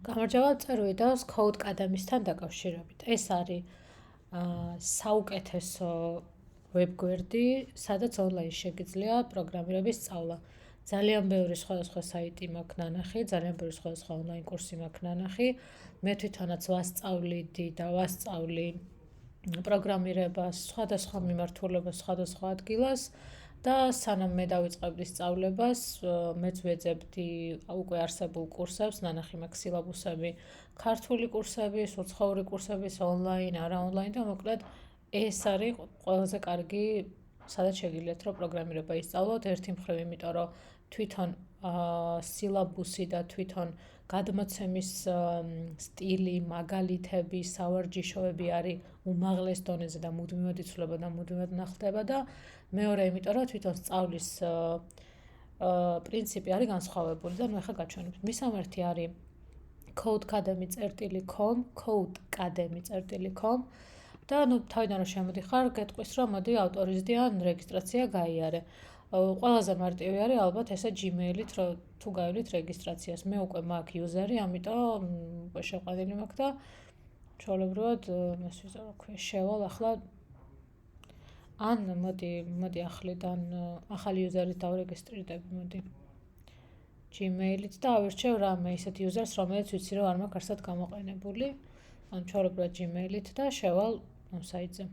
გამარჯობა, წერ Code Academy-სთან დაკავშირებით. ეს არის საუკეთესო ვებგვერდი, სადაც ონლაინ შეგიძლია პროგრამირების სწავლა. ძალიან ბევრი სხვადასხვა საიტი მაქვს ნანახი, ძალიან ბევრი სხვადასხვა ონლაინ კურსი მაქვს ნანახი. მე თვითონაც ვასწავლიდი და ვასწავლი პროგრამირებას, სხვადასხვა მიმართულებას, სხვადასხვა ადგილას. და სანამ მე დავიწყებდი სწავლებას, მეც ვეძებდი უკვე არსებულ კურსებს, ნანახი მაქვს სილაბუსები, ქართული კურსები, სუცხოვრი კურსები, ონლაინ, არა ონლაინ და მოკლედ ეს არის ყველაზე კარგი, სადაც შეგიძლიათ რომ პროგრამირება ისწავლოთ, ერთი მხრივ, იმიტომ რომ თვითონ სილაბუსი და თვითონ გადმოცემის სტილი, მაგალითები, სავარჯიშოები არის უმაღლეს დონეზე და მუდმივად იცვლება და მუდმივად ნახდება და მეორე, იმიტომ რომ თვითონ სწავლის პრინციპი არის განსხვავებული და ნუ ახლა გაჩვენებთ. მისამართი არის codeacademy.com, codeacademy.com და ნუ თავიდან რომ შემოდიხარ, გეტყვის რომ მოდი ავტორიზდიან რეგისტრაცია გაიარე. ყველაზე მარტივი არის ალბათ ესე Gmail-ით თუ გაივლით რეგისტრაციას. მე უკვე მაქვს იუზერი, ამიტომ უკვე შეყვანილი მაქვს და ჩვეულებრივად ეს ვიზა რა ქვია, შევალ ახლა ან მოდიახლიდან ახალი იუზერით დავრეგისტრირდები, მოდი Gmail-ით და ავირჩევ რამე ისეთ იუზერს, რომელიც ვიცი რომ არ მაქვს არსად გამოყენებული. ან ჩვეულებრივად Gmail-ით და შევალ ამ საიტზე.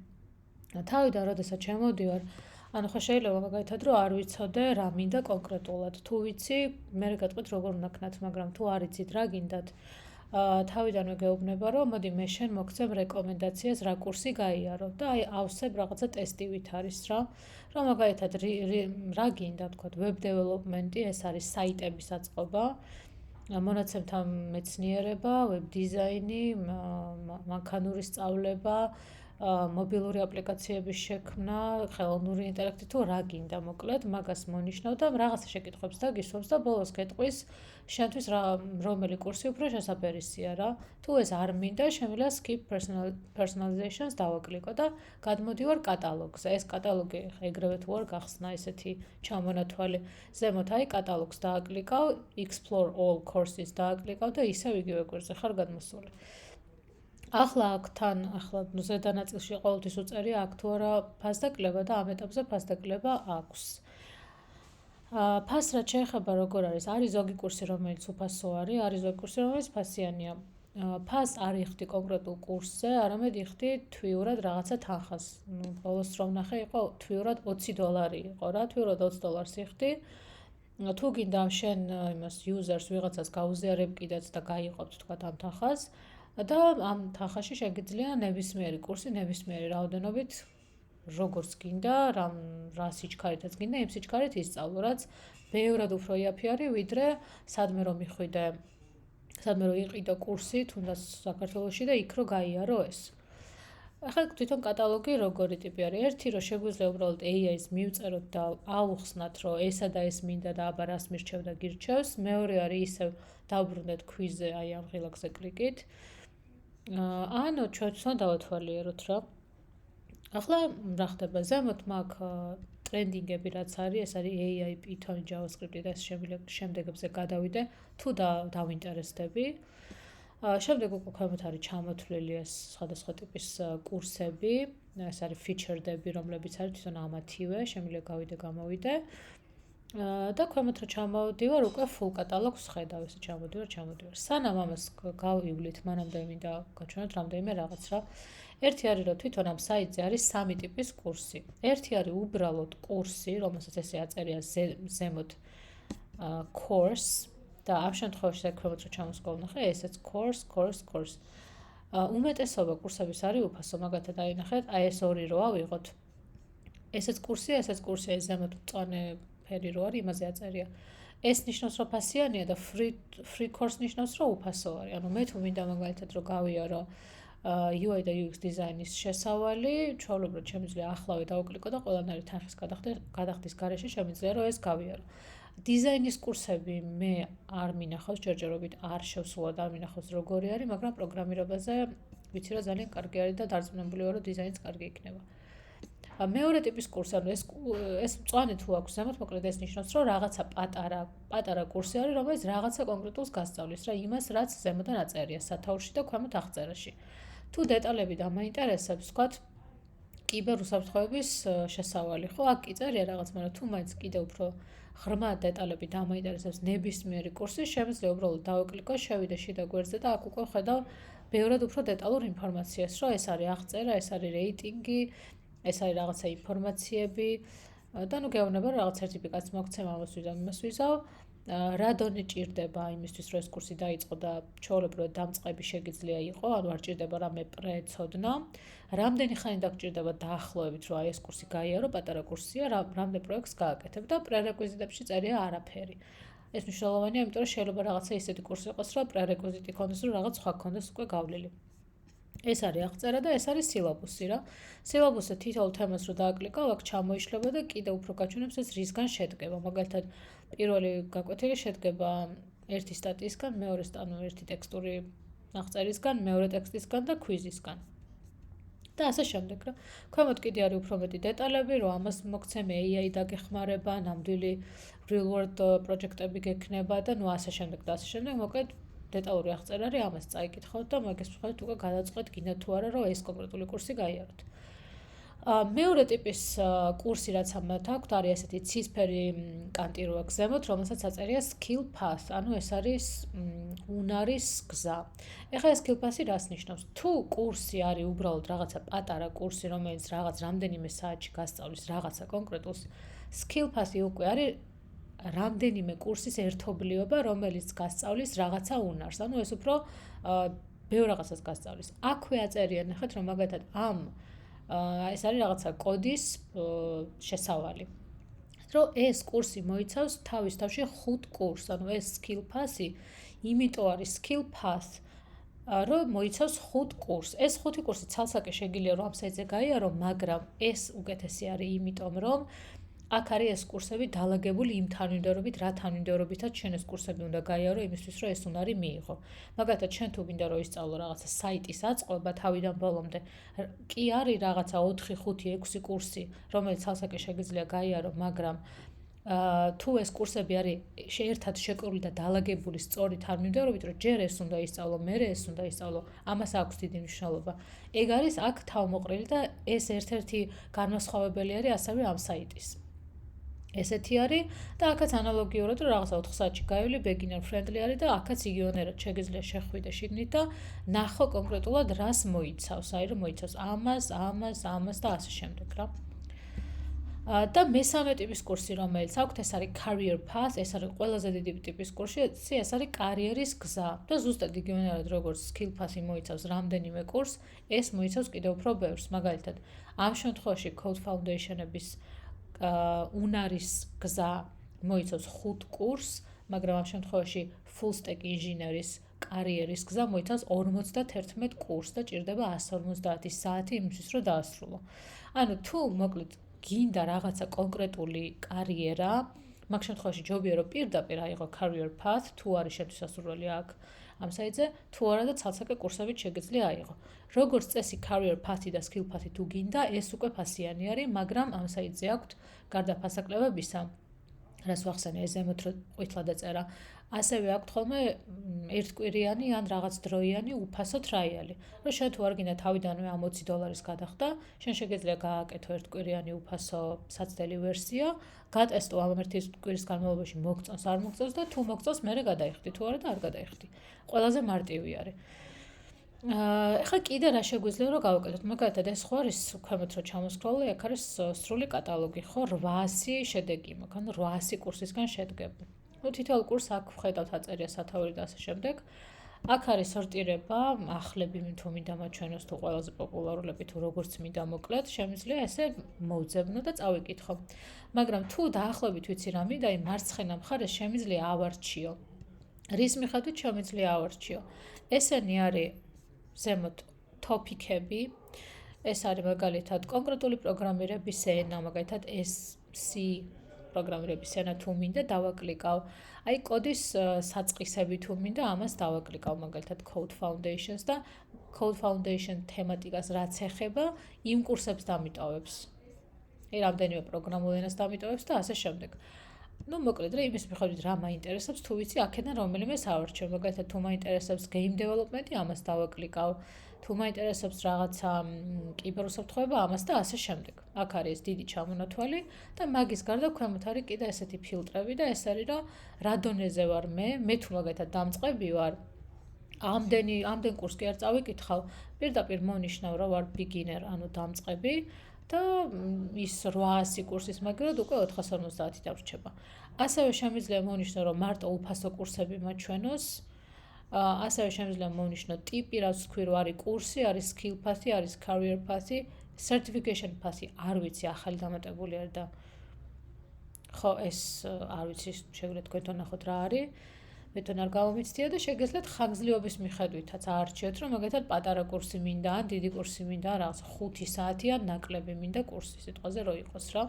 თავიდან როდესაც შემოდივარ, ანუ ხო შეიძლება მაგალითად რომ არ ვიცოდე რა მინდა კონკრეტულად. თუ ვიცი, მე გეტყვით როგორ უნდა ქნათ, მაგრამ თუ არ იცით რა გინდათ, თავიდანვე გეუბნება რომ მოდი მე შენ მოგცემ რეკომენდაციას რა კურსი გაიარო და აი ავსებ რაღაცა ტესტივით არის რა. რომ მაგალითად რა გინდა თქვა web development-ი, ეს არის საიტების აწყობა, მონაცემთა მეცნიერება, web design-ი, მანქანური სწავლება, მობილური აპლიკაციების შექმნა, ხელოვნური ინტელექტი თუ რა გინდა მოკლედ, მაგას მონიშნავ და რაღაცა შეკითხვებს და გისვამს და ბოლოს გეტყვის შენთვის რომელი კურსი უფრო შესაძლებელია რა. თუ ეს არ მინდა, შემიძლია skip personalizations დავაკლიკო და გადმოდივარ კატალოგზე. ეს კატალოგი ეგრევე თუ არ გახსნა ესეთი ჩამონათვალი. ზემოთ აი კატალოგს დააკლიკავ, explore all courses დააკლიკავ და ისევ იგივე კვირზე ხარ გადმოსული. ახლა ზედა ნაწილში ყოველთვის უწერია აქ თუ არა ფასდაკლება და ამ ეტაპზე ფასდაკლება აქვს. ფასს რაც შეეხება როგორ არის ზოგი კურსი რომელიც უფასო არის ზოგი კურსი რომელიც ფასიანია. ფასს არ იხდი კონკრეტულ კურსზე, არამედ იხდი თვიურად რაღაცა თანხას. ბოლოს რომ ნახე იყო თვიურად $20 იყო რა, თვიურად $20 იხდი. თუ გინდა შენ იმას იუზერს ვიღაცას გაუზიარებ კიდეც და გაიყოფთ თქვა ამ თანხას და ამ თანხაში შეგიძლია ნებისმიერი კურსი, ნებისმიერი რაოდენობით როგორც გინდა, რა სიჩქარითაც გინდა, იმ სიჩქარით ისწავლო, რაც ბევრად უფრო იაფი არის, ვიდრე სადმე რომ მიხვიდე, სადმე რომ იყიდო კურსი, თუნდაც საქართველოში და იქ რო გაიარო ეს. ახლა თვითონ კატალოგი როგორი ტიპი არის? ერთი რომ შეგვიძლია უბრალოდ AI-ს მივწეროთ და აუხსნათ, რომ ესა და ეს მინდა და აბა რას მირჩევ და გირჩევს. მეორე არის ისევ დავბრუნდეთ quiz-ზე, აი ამ ღილაკზე კლიკით. ანუ ჩვენ დავათვალიეროთ რა. ახლა რა ხდება ზემოთ მაქვს ტრენდინგები რაც არის, ეს არის AI, Python, JavaScript და ეს შემდეგებზე გადავიდე, თუ დავინტერესდები. შემდეგ უკვე ქვემოთ არის ჩამოთვლილი ეს სხვადასხვა ტიპის კურსები, ეს არის featured-ები, რომლებიც არის თვითონ ამათივე, შემიძლია გავიდე, გამოვიდე. და ქვემოთ რომ ჩამოვდივარ, უკვე full კატალოგს ხედავ, ესე ჩამოდივარ. სანამ ამას გავივლით, მანამდე მინდა გაჩვენოთ რამდენიმე რაღაც რა. ერთი არის რომ თვითონ ამ საიტზე არის სამი ტიპის კურსი. ერთი არის უბრალოდ კურსი, რომელსაც ესე აწერია ზემოთ course და ამ შემთხვევაში ქვემოთ რომ ჩამოსკოლ ნახე, ესეც course. უმეტესობა კურსების არის უფასო, მაგათად აინახეთ, აი ეს ორი რო ავიღოთ. ესეც კურსია, ეს ზემოთ მწვანე ფერი რო არის, იმაზე აწერია. ეს ნიშნავს რომ ფასიანია და free course ნიშნავს რომ უფასო არის. ანუ მე თუ მინდა მაგალითად რომ გავიარო UI და UX დიზაინის შესავალი, ჩვეულებრივად შემიძლია ახლავე დავკლიკო და ყველანაირი თანხის გადახდის გარეშე შემიძლია რომ ეს გავიარო. დიზაინის კურსები მე არ მინახავს, ჯერჯერობით არ შევსულა და არ მინახავს როგორი არის, მაგრამ პროგრამირებაზე ვიცი რომ ძალიან კარგი არის და დარწმუნებული ვარ რომ დიზაინიც კარგი იქნება. მეორე ტიპის კურსი, ანუ ეს მწვანე თუ აქვს ზემოთ, მოკლედ ეს ნიშნავს, რომ რაღაცა პატარა კურსი არის, რომელიც რაღაცა კონკრეტულს გასწავლის რა იმას, რაც ზემოდან აწერია სათაურში და ქვემოთ აღწერაში. თუ დეტალები დამაინტერესებს, ვთქვათ, კიბერუსაფრთხოების შესავალი, ხო, აქ კი წერია რაღაც, მაგრამ თუ მაინც კიდევ უფრო ღრმა დეტალები დამაინტერესებს ნებისმიერი კურსი, შემიძლია უბრალოდ დავეკლიკო, შევიდე შიდა გვერდზე და აქ უკვე ხედავ ბევრად უფრო დეტალურ ინფორმაციას, რომ ეს არის აღწერა, ეს არის რეიტინგი, ეს არის რაღაცა ინფორმაციები და ნუ გეუბნება რომ რაღაც სერტიფიკატს მოგცემ ამას ვიზავ, იმას ვიზავ. რა დონე ჭირდება იმისთვის, რომ ეს კურსი დაიწყო და ჩვეულებრივად დამწყები შეგიძლია იყო, ანუ არ ჭირდება რამე პრეცოდნა. რამდენი ხანი დაგჭირდება დაახლოებით, რომ აი ეს კურსი გაიარო, პატარა კურსია, რამდენ პროექტს გააკეთებ და პრერეკვიზიტებში წერია არაფერი. ეს მნიშვნელოვანია, იმიტომ რომ შეიძლება რაღაცა ისეთი კურსი იყოს, რომ პრერეკვიზიტი ქონდეს, რომ რაღაც სხვა ქონდეს უკვე გავლილი. ეს არის აღწერა და ეს არის სილაბუსი რა. სილაბუსზე თითოეულ თემას რო დააკლიკავ, აქ ჩამოიშლება და კიდევ უფრო გაჩვენებს ეს რისგან შედგება. მაგალითად, პირველი გაკვეთილი შედგება ერთი სტატიისგან, მეორე ერთი ტექსტური აღწერისგან, მეორე ტექსტისგან და კვიზისგან. და ასე შემდეგ რა. ქვემოთ კიდე არის უფრო მეტი დეტალები, რომ ამას მოგცემ AI დაგეხმარება, ნამდვილი real world პროექტები გექნება და ნუ ასე შემდეგ და ასე შემდეგ. მოკლედ დეტალური აღწერა არის, ამას წაიკითხავთ და მაგის მიხედვით უკვე გადაწყვეტ გინდა თუ არა, რომ ეს კონკრეტული კურსი გაიაროთ. მეორე ტიპის კურსი, რაც ამათ აქვთ, არის ესეთი ცისფერი კანტი რო აქვს ზემოთ, რომელსაც აწერია skill path, ანუ ეს არის უნარის გზა. ეხლა ეს skill path-ი რას ნიშნავს? თუ კურსი არის უბრალოდ რაღაცა პატარა კურსი, რომელიც რაღაც რამდენიმე საათში გასწავლის რაღაცა კონკრეტულს, skill path-ი უკვე არის რამდენიმე კურსის ერთობლიობა, რომელიც გასწავლის რაღაცა უნარს. ანუ ეს უფრო ბევრ რაღაცას გასწავლის. აქვე აწერიან, ნახეთ, რომ მაგალითად ეს არის რაღაცა კოდის შესავალი. რომ ეს კურსი მოიცავს თავის თავში 5 კურსს, ანუ ეს skill path-ი, იმიტომ არის skill path, რომ მოიცავს 5 კურსს. ეს 5 კურსი ცალსაკე შეგიძლია რომ ამ საიტზე გაიარო, მაგრამ ეს უკეთესი არის იმიტომ, რომ აქ არის ეს კურსები დალაგებული იმ თანმიმდევრობით, რა თანმიმდევრობითაც ჩვენ ეს კურსები უნდა გაიარო იმისთვის, რომ ეს უნარი მიიღო. მაგალითად, ჩვენ თუ გინდა რომ ისწავლო რაღაცა საიტის აწყობა თავიდან ბოლომდე, კი არის რაღაცა 4, 5, 6 კურსი, რომელიც ცალსაკე შეგიძლია გაიარო, მაგრამ თუ ეს კურსები არის ერთად შეკრული და დალაგებული სწორი თანმიმდევრობით, რომ ჯერ ეს უნდა ისწავლო, მერე ეს უნდა ისწავლო, ამას აქვს დიდი მნიშვნელობა. ეგ არის აქ თავმოყრილი და ეს ერთ-ერთი განმასხვავებელი არის ასევე ამ საიტის. ესეთი არის და აქაც ანალოგიურად რომ რაღაცა 4 საათში გაივლი, beginner friendly არის და აქაც იგივენერად შეგიძლია შეხვიდე შიგნით და ნახო კონკრეტულად რას მოიცავს, აი რომ მოიცავს ამას და ასე შემდეგ რა. და მესამე ტიპის კურსი, რომელიც აქვთ, ეს არის career path, ეს არის ყველაზე დიდი ტიპის კურსი, ეს არის კარიერის გზა. და ზუსტად იგივენერად როგორც skill path-ი მოიცავს რამდენიმე კურსს, ეს მოიცავს კიდევ უფრო ბევრს. მაგალითად, ამ შემთხვევაში code foundation-ების უნარის გზა მოიცავს 5 კურსს, მაგრამ ამ შემთხვევაში full stack ინჟინერის კარიერის გზა მოიცავს 51 კურსს და ჭირდება 150 საათი იმისთვის, რომ დაასრულო. ანუ თუ მოკლედ გინდა რაღაცა კონკრეტული კარიერა, მაგ შემთხვევაში ჯობია რომ პირდაპირ აიღო career path, თუ არის შენთვის სასურველი აქ ამ საიტზე, თუ არა და ცალსაკე კურსებით შეგიძლია აიღო. როგორც წესი career path-ი და skill path-ი თუ გინდა, ეს უკვე ფასიანი არის, მაგრამ ამ საიტზე აქვთ გარდა ფასაკლებებისა, რას ვახსენე, ეს ზემოთ რო ყვითლად ეწერა, ასევე აქვთ ხოლმე ერთკვირიანი ან რაღაც დროიანი უფასო ტრაიალი. რომ შენ თუ არ გინდა თავიდანვე ამ $20 გადახდა, შენ შეგიძლია გააკეთო ერთკვირიანი უფასო საცდელი ვერსია, გატესტო ამ ერთი კვირის განმავლობაში მოგწონს, არ მოგწონს და თუ მოგწონს, მერე გადაიხდი, თუ არა და არ გადაიხდი. ყველაზე მარტივი არის. ეხლა კიდე რა შეგვიძლია რომ გავაკეთოთ? მაგალითად, ეს ხო არის ქვემოთ რო ჩამოსკროლი, აქ არის სრული კატალოგი, ხო 800 შედეგი მაქვს, ანუ 800 კურსისგან შედგება. ნუ თითოეულ კურსს აქ ვხედავთ აწერია სათაური და ასე შემდეგ. აქ არის სორტირება, ახლები თუ მინდა მაჩვენოს თუ ყველაზე პოპულარულები თუ როგორც მინდა მოკლედ, შემიძლია ესე მოვძებნო და წავიკითხო. მაგრამ თუ დაახლოებით ვიცი რა მინდა, იმ მარცხენა მხარეს შემიძლია ავარჩიო. რის მიხედვით შემიძლია ავარჩიო? ესენი არის ზემოთ ტოპიკები, ეს არის მაგალითად კონკრეტული პროგრამირების ენა, მაგალითად C პროგრამირების ენა თუ მინდა დავაკლიკავ. აი კოდის საწყისები თუ მინდა ამას დავაკლიკავ, მაგალითად Code Foundations და Code Foundation თემატიკას რაც ეხება, იმ კურსებს დამიტოვებს. რამდენიმე პროგრამულ ენას დამიტოვებს და ასე შემდეგ. მოკლედ რა იმის მიხედვით რა მაინტერესებს, თუ ვიცი აქედან რომელიმე სავარჩიო, მაგალითად თუ მაინტერესებს game development-ი, ამას დავაკლიკავ, თუ მაინტერესებს რაღაცა კიბერუსაფრთხოება, ამას და ასე შემდეგ. აქ არის დიდი ჩამონათვალი და მაგის გარდა ქვემოთ არის კიდე ესეთი ფილტრები და ეს არის რომ რა დონეზე ვარ მე თუ მაგალითად დამწყები ვარ, ამდენ კურსს კი არ წავიკითხავ, პირდაპირ მონიშნავ რომ ვარ beginner, ანუ დამწყები და ის 800 კურსის მაგერად უკვე 450 დავრჩება. ასევე შემიძლია მონიშნო რომ მარტო უფასო კურსები მაჩვენოს. ასევე შემიძლია მონიშნო ტიპი, რაც თქვი რომ არის კურსი, არის skill path-ი, არის career path-ი, certification path-ი არ ვიცი, ახალი დამატებული არ და ხო ეს არ ვიცი, შეგვიძლია თქვენ ნახოთ რა არის. მე თვითონ არ გამომიცდია და შეგეძლოთ ხანგრძლივობის მიხედვითაც აარჩიოთ, რომ მაგალითად პატარა კურსი მინდა, ან დიდი კურსი მინდა, რაღაც 5 საათი ან ნაკლები მინდა კურსი, სიტყვაზე რო იყოს რა.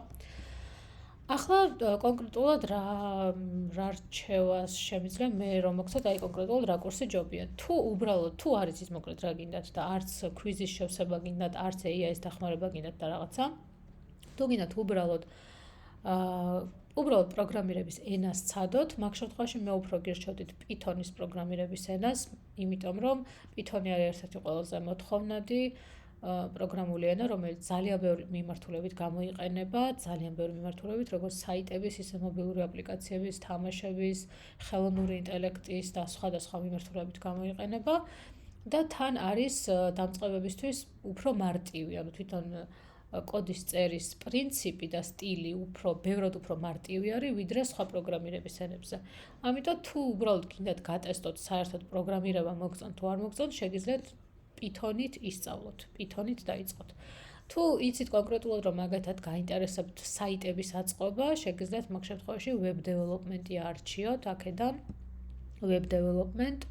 ახლა კონკრეტულად რა რჩევას შემიძლია მე რომ მოგცეთ, აი კონკრეტულად რა კურსი ჯობია. თუ არის ის მოკლედ რა გინდათ და არც კვიზის შევსება გინდათ, არც AI-ის დახმარება გინდათ და რაღაცა. თუ გინდათ უბრალოდ პროგრამირების ენას ცადოთ, მაგ შემთხვევაში მე უფრო გირჩევდით Python-ის პროგრამირების ენას, იმიტომ რომ Python-ი არის ერთ-ერთი ყველაზე მოთხოვნადი პროგრამული ენა, რომელიც ძალიან ბევრი მიმართულებით გამოიყენება, ძალიან ბევრი მიმართულებით, როგორც საიტების, ისე მობილური აპლიკაციების, თამაშების, ხელოვნური ინტელექტის და სხვადასხვა მიმართულებით გამოიყენება და თან არის დამწყებებისთვის უფრო მარტივი, ანუ თვითონ კოდის წერის პრინციპი და სტილი ბევრად უფრო მარტივი არის, ვიდრე სხვა პროგრამირების ენებზე. ამიტომ თუ უბრალოდ გინდათ გატესტოთ საერთოდ პროგრამირება მოგწონთ თუ არ მოგწონთ, შეგიძლიათ Python-ით ისწავლოთ, Python-ით დაიწყოთ. თუ იცით კონკრეტულად რომ მაგათად გაინტერესებთ საიტების აწყობა, შეგიძლიათ მაგ შემთხვევაში web development-ი აარჩიოთ, აქედან web development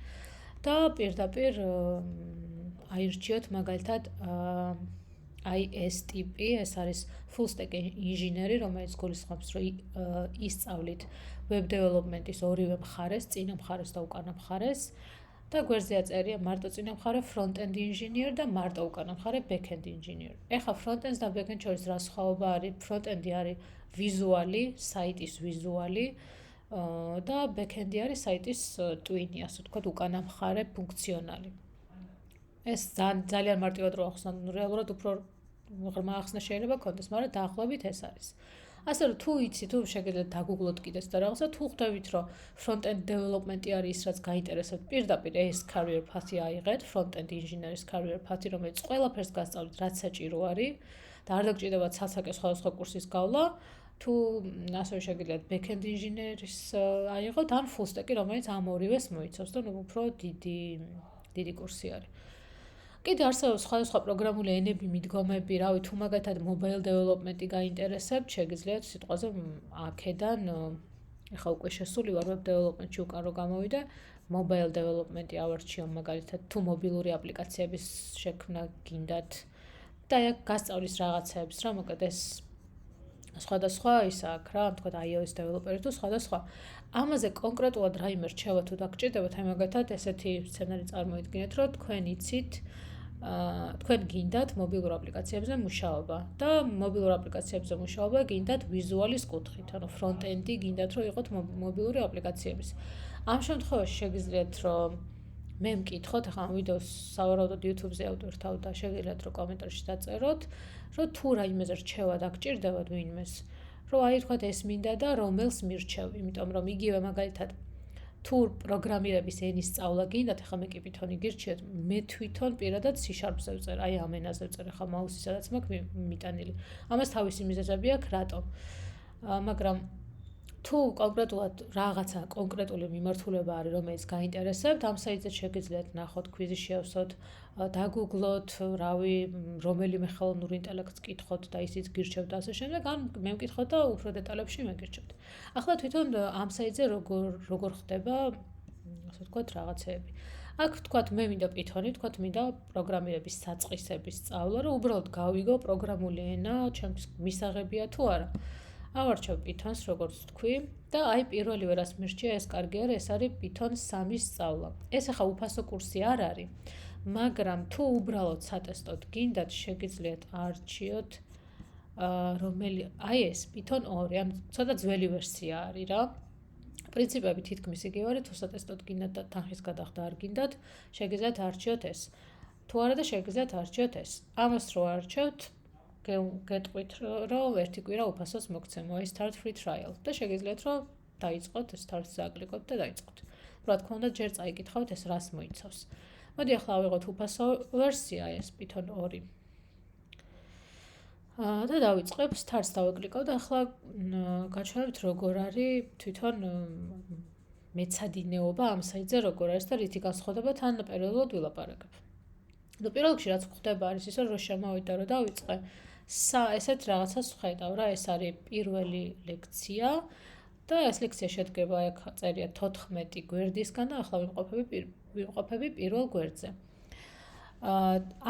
და პირდაპირ აირჩიოთ მაგალითად ISTP, ეს არის full stack ინჟინერი, რომელიც გულისხმობს, რომ ისწავლით web development-ის ორივე მხარეს, წინა მხარეს და უკანა მხარეს. და გვერდზე აწერია მარტო წინა მხარე front-end engineer და მარტო უკანა მხარე back-end engineer. ეხლა front-end და back-end შორის რა სხვაობა არის? front-end-ი არის ვიზუალი, საიტის ვიზუალი და back-end-ი არის საიტის twin-ი, ასე ვთქვათ, უკანა მხარე ფუნქციონალი. ეს ძალიან მარტივად რო ახსნათ, რეალურად უფრო ღრმა ახსნა შეიძლება კონდეს, მაგრამ დაახლოებით ეს არის. ასე რომ თუ იცით, თუ შეგიძლიათ დაგუგლოთ კიდეც და რაღაცა, თუ ხვდებით, რომ front-end development-ი არის ის, რაც გაინტერესებთ, პირდაპირ ეს career path-ი აიღეთ, front-end ინჟინერის career path-ი, რომელიც ყველაფერს გასწავლით, რაც საჭირო არის და არ დაგჭირდებათ ცალ-ცალკე სხვადასხვა კურსის გავლა. თუ ასევე შეგიძლიათ back-end ინჟინერის აიღოთ, ან full stack-ი, რომელიც ამ ორივეს მოიცავს და უფრო დიდი კურსი არის. კიდე არსებობს სხვადასხვა პროგრამული ენები, მიდგომები, რავი, თუ მაგათად mobile development-ი გაინტერესებთ, შეგიძლიათ სიტყვაზე აქედან ეხლა უკვე შესული ვარ web development-ში უკან რო გამოვიდე, mobile development-ი ავარჩიო მაგალითად, თუ მობილური აპლიკაციების შექმნა გინდათ და აქ გასწავლის რაღაცეებს რა, მოკლედ ეს სხვადასხვა ის აქ რა, თქვა iOS developer-ი თუ სხვადასხვა. ამაზე კონკრეტულად რაიმე რჩევა თუ დაგჭირდებათ, აი მაგალითად ესეთი სცენარი წარმოიდგინეთ, რომ თქვენ იცით თქვენ გინდათ მობილურ აპლიკაციებზე მუშაობა და მობილურ აპლიკაციებზე მუშაობა გინდათ ვიზუალის კუთხით, ანუ front-end-ი გინდათ რომ იყოთ მობილური აპლიკაციების. ამ შემთხვევაში შეგიძლიათ რომ მე მკითხოთ, ახლა ამ ვიდეოს სავარაუდოდ YouTube-ზე ავტვირთავ და შეგიძლიათ რომ კომენტარში დაწეროთ, რომ თუ რაიმეზე რჩევა დაგჭირდებათ ვინმეს, რომ აი თქვათ ეს მინდა და რომელს მირჩევ, იმიტომ რომ იგივე მაგალითად თუ პროგრამირების ენის სწავლა გინდათ, ახლა მე კი Python-ი გირჩიეთ, მე თვითონ პირადად C#-ზე ვწერ, აი ამ ენაზე ვწერ, ახლა მაუსი სადაც მაქვს მიტანილი. ამას თავისი მიზეზები აქვს, რატომ? მაგრამ თუ კონკრეტულად რაღაცა კონკრეტული მიმართულება არის, რომელიც გაინტერესებთ, ამ საიტზე შეგიძლიათ ნახოთ, კვიზი შევსოთ, დაგუგლოთ, რავი, რომელიმე ხელოვნურ ინტელექტს კითხოთ და ისიც გირჩევთ და ასე შემდეგ, ან მე მკითხოთ და უფრო დეტალებში მეგირჩევთ. ახლა თვითონ ამ საიტზე როგორ ხდება, ასე ვთქვათ, რაღაცეები. აქ ვთქვათ, მე მინდა Python-ი, ვთქვათ, მინდა პროგრამირების საწყისების სწავლა, რომ უბრალოდ გავიგო პროგრამული ენა, ჩემთვის მისაღებია თუ არა. ავარჩევ Python-ს, როგორც თქვი, და აი პირველივე რას მირჩია, ეს კარგი არის, ეს არის Python 3-ის სწავლა. ეს ახლა უფასო კურსი არ არის, მაგრამ თუ უბრალოდ სატესტოდ გინდათ, შეგიძლიათ აარჩიოთ რომელი აი ეს Python 2, ანუ ცოტა ძველი ვერსია არის რა. პრინციპები თითქმის იგივე არის, თუ სატესტოდ გინდათ და თანხის გადახდა არ გინდათ, შეგიძლიათ არჩიოთ ეს. თუ არა და შეგიძლიათ არჩიოთ ეს. ამას რო არჩევთ, გეტყვით, რომ ერთი კვირა უფასოს მოგცემ, I start free trial და შეგიძლიათ რომ დაიწყოთ, start-ს დააკლიკოთ და დაიწყოთ. რა თქმა უნდა, ჯერ წაიკითხავთ ეს რას მოიცავს. მოდი ახლა ავიღოთ უფასო ვერსია ეს Python 2. და დავიწყებ, start-ს დავეკლიკავ და ახლა გაჩვენებთ როგორ არის თვითონ მეცადინეობა ამ საიტზე როგორ არის და რითი განსხვავდება თან პერიოდულად ვილაპარაკებ. ნუ პირველ რიგში რაც ხდება არის ის რომ შემოვიდა რომ დავიწყე ესეთ რაღაცას ვხედავ რა ეს არის პირველი ლექცია და ეს ლექცია შედგება აქ წერია 14 გვერდისგან და ახლა ვიმყოფები პირველ გვერდზე.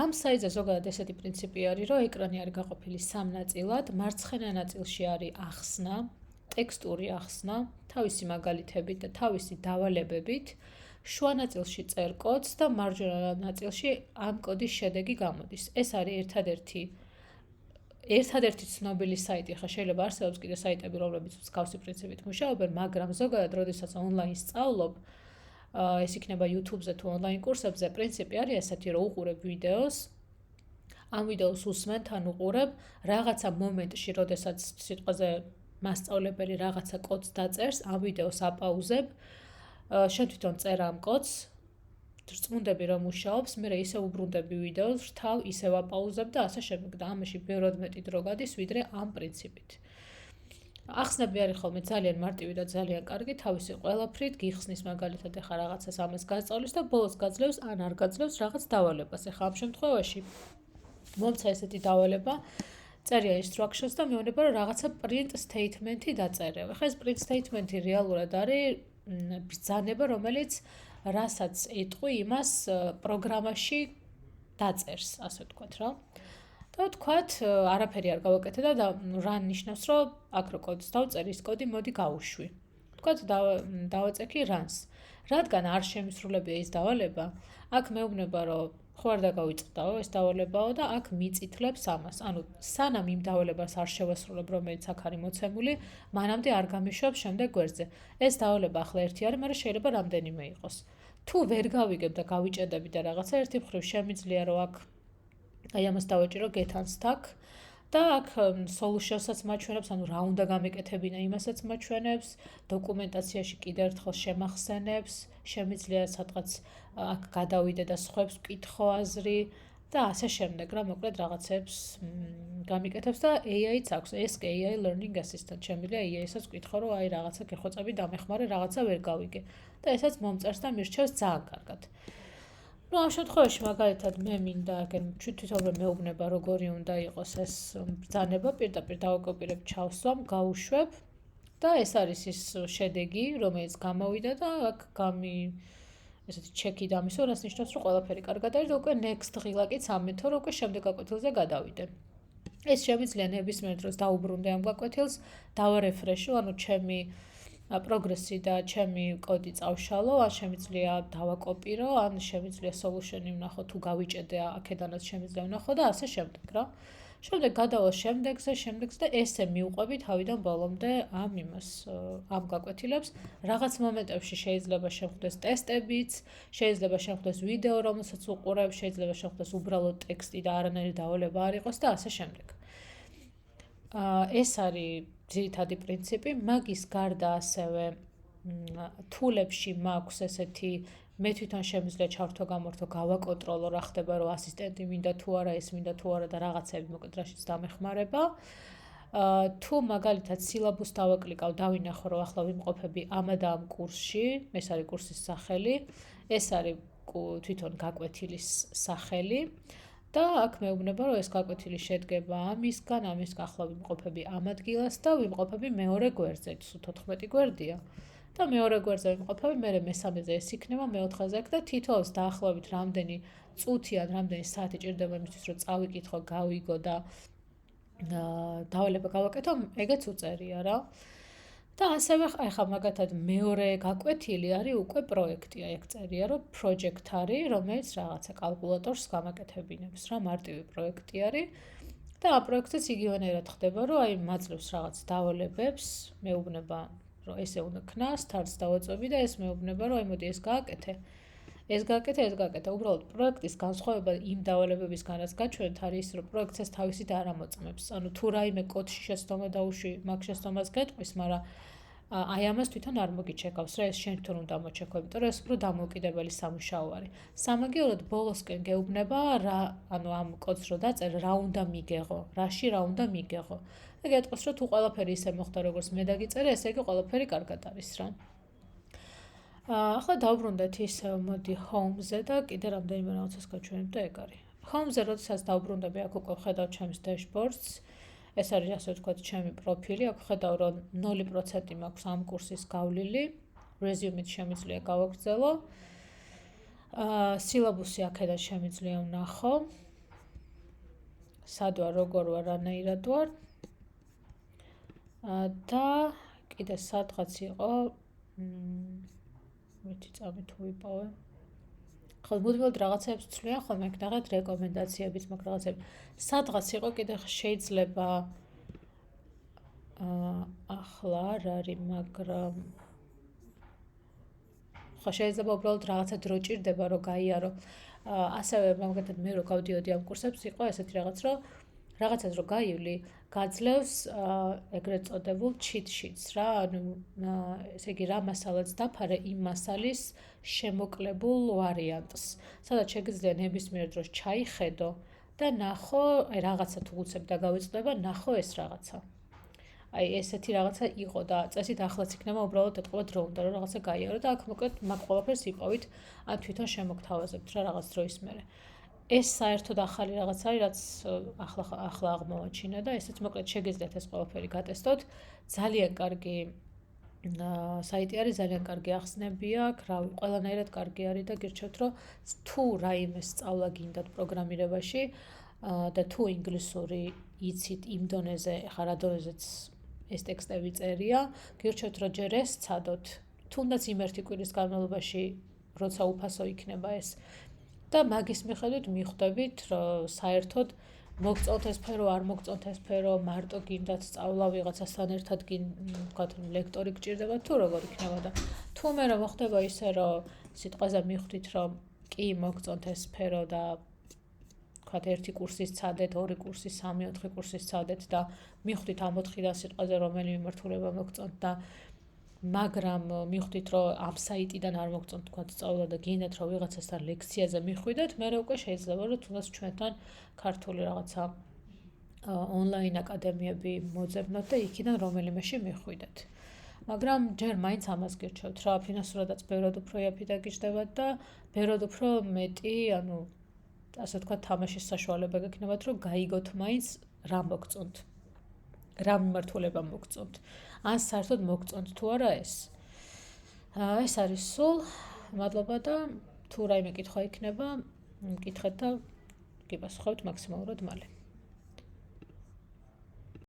ამ საიტზე ზოგადად ესეთი პრინციპი არის რომ ეკრანი არის გაყოფილი სამ ნაწილად, მარცხენა ნაწილში არის ახსნა, ტექსტური ახსნა, თავისი მაგალითებით და თავისი დავალებებით, შუა ნაწილში წერ კოდს და მარჯვენა ნაწილში ამ კოდის შედეგი გამოდის. ეს არის ერთადერთი ცნობილი საიტი, ხა შეიძლება არსებობს კიდე საიტები, რომლებიც მსგავსი პრინციპით მუშაობენ, მაგრამ ზოგადად, როდესაც ონლაინ სწავლობ, ეს იქნება YouTube-ზე თუ ონლაინ კურსებზე, პრინციპი არის ესეთი, რომ უყურებ ვიდეოს, ამ ვიდეოს უსმენ, თან უყურებ, რაღაცა მომენტში, როდესაც სიტყვაზე მასწავლებელი რაღაცა კოდს დაწერს, ამ ვიდეოს აპაუზებ, შენ თვითონ წერ ამ კოდს, რწმუნდები რომ მუშაობს, მე ისე უბრუნდები ვიდეოს, რთავ ისევ აპაუზებ და ასე შემდეგ და ამაში ბევრად მეტი დრო გადის, ვიდრე ამ პრინციპით. ახსნები არის ხოლმე ძალიან მარტივი და ძალიან კარგი, თავისი ყველაფრით გიხსნის მაგალითად ეხა რაღაცას ამას გასწავლის და ბოლოს გაძლევს ან არ გაძლევს რაღაც დავალებას. ეხა ამ შემთხვევაში მომცა ესეთი დავალება წერია instructions და მეუბნება რომ რაღაცა print statement-ი დაწერე. ეხა ეს print statement-ი რეალურად არის ბრძანება, რომელიც რასაც ეტყვი იმას პროგრამაში დაწერს, ასე ვთქვათ რა. და ვთქვათ, არაფერი არ გავაკეთე და run ნიშნავს, რომ აქ რო კოდს დავწერ, ის კოდი მოდი გავუშვი. ვთქვათ, დავაწექი runs. რადგან არ შემისრულებია ის დავალება, აქ მეუბნება, რომ ხო არ დაგავიწყდაო ეს დავალებაო და აქ მიწითლებს ამას. ანუ სანამ იმ დავალებას არ შევასრულებ, რომელიც აქ არის მოცემული, მანამდე არ გამიშვებ შემდეგ გვერდზე. ეს დავალება ახლა ერთი არის, მაგრამ შეიძლება რამდენიმე იყოს. თუ ვერ გავიგებ და გავიჭედები და რაღაცა ერთი მხრივ შემიძლია რომ აქ აი ამას დავაჭირო get unstuck და აქ solutions-საც მაჩვენებს, ანუ რა უნდა გამეკეთებინა, იმასაც მაჩვენებს, დოკუმენტაციაში კიდევ ერთხელ შემახსენებს, შემიძლია სადღაც აქ გადავიდე და სხვებს ვკითხო აზრი და ასე შემდეგ, რა მოკლედ რაღაცებს გამიკეთებს და AI-ც აქვს, ეს AI learning assistant, შემიძლია AI-საც ვკითხო, რომ აი რაღაცა გეხვეწები დამეხმარე, რაღაცა ვერ გავიგე და ესაც მომწერს და მირჩევს ძალიან კარგად. ნუ ამ შემთხვევაში მაგალითად მე მინდა თვითონ მეუბნება როგორი უნდა იყოს ეს ბრძანება, პირდაპირ დავაკოპირებ, ჩავსვამ, გავუშვებ და ეს არის ის შედეგი, რომელიც გამოვიდა და აქ ესეთი ჩეკი დამისვა, რაც ნიშნავს, რომ ყველაფერი კარგად არის და უკვე next ღილაკიც ამეთო, რომ უკვე შემდეგ გაკვეთილზე გადავიდე. ეს შემიძლია ნებისმიერ დროს დაუბრუნდე ამ გაკვეთილს, დავარეფრეშო, ანუ ჩემი პროგრესი და ჩემი კოდი წავშალო, ან შემიძლია დავაკოპირო, ან შემიძლია solution-ი ვნახო, თუ გავიჭედე აქედანაც შემიძლია ვნახო და ასე შემდეგ რა. შემდეგ გადავალ შემდეგზე და ესე მივყვები თავიდან ბოლომდე ამ გაკვეთილებს. რაღაც მომენტებში შეიძლება შეხვდეს ტესტებიც, შეიძლება შეხვდეს ვიდეო, რომელსაც უყურებ, შეიძლება შეხვდეს უბრალოდ ტექსტი და არანაირი დავალება არ იყოს და ასე შემდეგ. ეს არის ძირითადი პრინციპი, მაგის გარდა ასევე თულებში მაქვს ესეთი მე თვითონ შემიძლია ჩართო გამორთო გავაკონტროლო რა ხდება რომ ასისტენტი მინდა თუ არა ეს მინდა თუ არა და რაღაცები მოკლედ რაშიც დამეხმარება. თუ მაგალითად სილაბუსს დავაკლიკავ, დავინახო რომ ახლა ვიმყოფები ამ და ამ კურსში, ეს არის კურსის სახელი, ეს არის თვითონ გაკვეთილის სახელი. და აქ მეუბნება, რომ ეს გაკვეთილი შედგება ამისგან, ახლა ვიმყოფები ამ ადგილას და ვიმყოფები მეორე გვერდზე, 14 გვერდია. და მეორე გვერდზე ვიმყოფები, მე მესამეზე ეს იქნება, მეოთხეზე აქ და თითოეულს დაახლოებით რამდენი წუთი ან რამდენი საათი ჭირდება იმისთვის, რომ წავიკითხო, გავიგო და დავალება გავაკეთო, ეგეც უწერია რა. და ასევე ახლა მაგათად მეორე გაკვეთილი არის უკვე პროექტი, აი აქ წერია, რომ project არის, რომელიც რაღაცა კალკულატორს გამაკეთებინებს რა, მარტივი პროექტი არის. და ამ პროექტზეც იგივენერად ხდება, რომ აი მაძლევს რაღაც დავალებებს, მეუბნება, რომ ესე უნდა ქნას, თარს დავაწვევი და ეს მეუბნება, რომ აი მოდი ეს გააკეთე. ეს გააკეთე. უბრალოდ პროექტის განსხვავება იმ დავალებებისგან, რაც გაჩვენეთ, არის ის, რომ პროექტს ეს თავისით არ ამოწმებს. ანუ თუ რაიმე კოდში შეცდომა დაუშვი, მაგ შეცდომას გეტყვის, მაგრამ აი ამას თვითონ არ მოგიჩეკავს რა, ეს შენ თვითონ უნდა მოჩექო, იმიტომ რომ ეს უფრო დამოუკიდებელი სამუშაო არის. სამაგიეროდ ბოლოსკენ გეუბნება რა, ანუ ამ კოდს რო დაწერ, რა უნდა მიგეღო, რაში რა უნდა მიგეღო. და გეტყვის, რომ თუ ყველაფერი ისე მოხდა, როგორც მე დაგიწერე, ესე იგი ყველაფერი კარგად არის რა. ახლა დავბრუნდეთ ისევ, მოდი home-ზე და კიდე რამდენიმე რაღაცას გაჩვენებ და ეგ არის. home-ზე როდესაც დავბრუნდები, აქ უკვე ვხედავ ჩემს dashboards. ეს არის ასე ვთქვათ ჩემი პროფილი, აქ ხედავ რომ 0% მაქვს ამ კურსის გავლილი, resume-ით შემიძლია გავაგრძელო. სილაბუსი აქედან შემიძლია ვნახო. სად ვარ, როგორ ვარ, რანაირად ვარ. და კიდე სადღაც იყო ვიცი წამი თუ ვიპოვე. ხო, მუდმივად რაღაცებს ვცვლიან, ხოლმე იქ ნახეთ რეკომენდაციებიც, მაგ რაღაცები. სადღაც იყო კიდე შეიძლება ახლა არ არის, მაგრამ ხო შეიძლება უბრალოდ რაღაცა დრო ჭირდება, რომ გაიარო. ასევე მაგალითად მე რო გავდიოდი ამ კურსებს, იყო ესეთი რაღაც, რომ რაღაცას რო გაივლი, გაძლევს ეგრეთ წოდებულ cheat sheets რა, ანუ ესე იგი რა მასალაც დაფარე იმ მასალის შემოკლებულ ვარიანტს, სადაც შეგიძლია ნებისმიერ დროს ჩაიხედო და ნახო, აი რაღაცა თუ უცებ დაგავიწყდება, ნახო ეს რაღაცა. აი ესეთი რაღაცა იყო და წესით ახლაც იქნება უბრალოდ ეთყობა დრო უნდა რომ რაღაცა გაიარო და აქ მოკლედ მაგ ყველაფერს იპოვით, ან თვითონ შემოგთავაზებთ რა რაღაც დროის მერე. ეს საერთოდ ახალი რაღაც არის, რაც ახლა აღმოვაჩინა და ესეც მოკლედ შეგიძლიათ ეს ყველაფერი გატესტოთ. ძალიან კარგი საიტი არის, ძალიან კარგი ახსნები აქვს, რავი, ყველანაირად კარგი არის და გირჩევთ, რომ თუ რაიმე სწავლა გინდათ პროგრამირებაში და თუ ინგლისური იცით იმ დონეზე, ხა რა დონეზეც ეს ტექსტები წერია, გირჩევთ, რომ ჯერ ეს ცადოთ, თუნდაც იმ ერთი კვირის განმავლობაში, როცა უფასო იქნება ეს. და მაგის მიხედვით მიხვდებით, რომ საერთოდ მოგწონთ ეს სფერო, არ მოგწონთ ეს სფერო, მარტო გინდათ სწავლა ვიღაცასთან ერთად ვთქვათ, ლექტორი გჭირდება თუ როგორ იქნება და თუ მე რომ მოხდება ისე, რომ სიტყვაზე მიხვდით, რომ კი მოგწონთ ეს სფერო და ვთქვათ, ერთი კურსის ცადეთ, ორი კურსის, 3-4 კურსის ცადეთ და მიხვდით ამ 4-დან სიტყვაზე რომელი მიმართულება მოგწონთ და მაგრამ მიხვდით, რომ ამ საიტიდან არ მოგწონთ თქვა სწავლა და გინდათ რომ ვიღაცასთან ლექციაზე მიხვიდეთ, მე უკვე შეიძლება რომ თუნდაც ჩვენთან ქართული რაღაცა ონლაინ აკადემიები მოძებნოთ და იქიდან რომელიმეში მიხვიდეთ. მაგრამ ჯერ მაინც ამას გირჩევთ რა, ფინანსურადაც ბევრად უფრო იაფი დაგიჯდებათ და ბევრად უფრო მეტი, ანუ ასე თქვა თამაშის საშუალება გექნებათ, რომ გაიგოთ მაინც რა მოგწონთ. რა მიმართულება მოგწონთ. ან საერთოდ მოგწონთ თუ არა ეს. ეს არის სულ. მადლობა და თუ რაიმე კითხვა იქნება, მკითხეთ და გიპასუხებთ მაქსიმალურად მალე.